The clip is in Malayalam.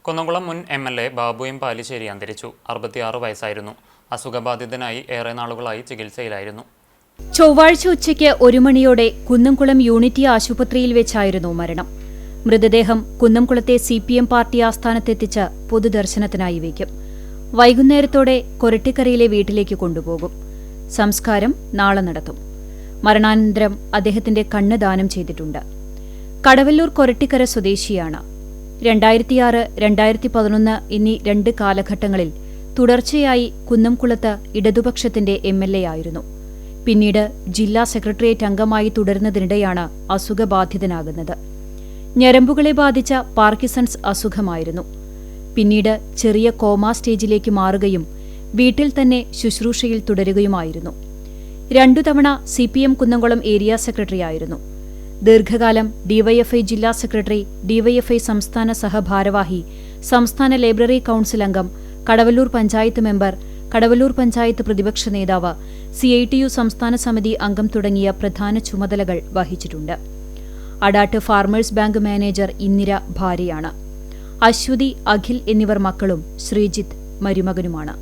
കുന്നംകുളം മുൻ MLA ബാബു എം പാലിശ്ശേരി അന്തരിച്ചു. 66 വയസ്സായിരുന്നു. അസുഖബാധിതനായി ഏറെ നാളുകളായി ചികിത്സയിലായിരുന്നു. ചൊവ്വാഴ്ച ഉച്ചയ്ക്ക് 1 മണിയോടെ കുന്നംകുളം യൂണിറ്റി ആശുപത്രിയിൽ വെച്ചായിരുന്നു മരണം. മൃതദേഹം കുന്നംകുളത്തെ CPM പാർട്ടി ആസ്ഥാനത്തെത്തിച്ച് പൊതുദർശനത്തിനായി വയ്ക്കും. വൈകുന്നേരത്തോടെ കൊരട്ടിക്കരയിലെ വീട്ടിലേക്ക് കൊണ്ടുപോകും. സംസ്കാരം നാളെ നടത്തും. മരണാനന്തരം അദ്ദേഹത്തിന്റെ കണ്ണ് ദാനം ചെയ്തിട്ടുണ്ട്. കടവല്ലൂർ കൊരട്ടിക്കര സ്വദേശിയാണ്. 2006, 2011 എന്നീ 2 കാലഘട്ടങ്ങളിൽ തുടർച്ചയായി കുന്നംകുളത്ത് ഇടതുപക്ഷത്തിന്റെ MLA ആയിരുന്നു. പിന്നീട് ജില്ലാ സെക്രട്ടേറിയറ്റ് അംഗമായി തുടരുന്നതിനിടെയാണ് അസുഖബാധിതനാകുന്നത്. ഞരമ്പുകളെ ബാധിച്ച പാർക്കിൻസൺസ് അസുഖമായിരുന്നു. പിന്നീട് ചെറിയ കോമ സ്റ്റേജിലേക്ക് മാറുകയും വീട്ടിൽ തന്നെ ശുശ്രൂഷയിൽ തുടരുകയുമായിരുന്നു. 2 തവണ CPM കുന്നംകുളം ഏരിയ സെക്രട്ടറിയായിരുന്നു. ദീർഘകാലം DYFI ജില്ലാ സെക്രട്ടറി, DYFI സംസ്ഥാന സഹഭാരവാഹി, സംസ്ഥാന ലൈബ്രറി കൌൺസിൽ അംഗം, കടവല്ലൂർ പഞ്ചായത്ത് മെമ്പർ, കടവല്ലൂർ പഞ്ചായത്ത് പ്രതിപക്ഷ നേതാവ്, CITU സംസ്ഥാന സമിതി അംഗം തുടങ്ങിയ പ്രധാന ചുമതലകൾ വഹിച്ചിട്ടുണ്ട്. Adat farmers bank manager Indira ഭാര്യയാണ്. അശ്വതി, അഖിൽ എന്നിവർ മക്കളും ശ്രീജിത്ത് മരുമകനുമാണ്.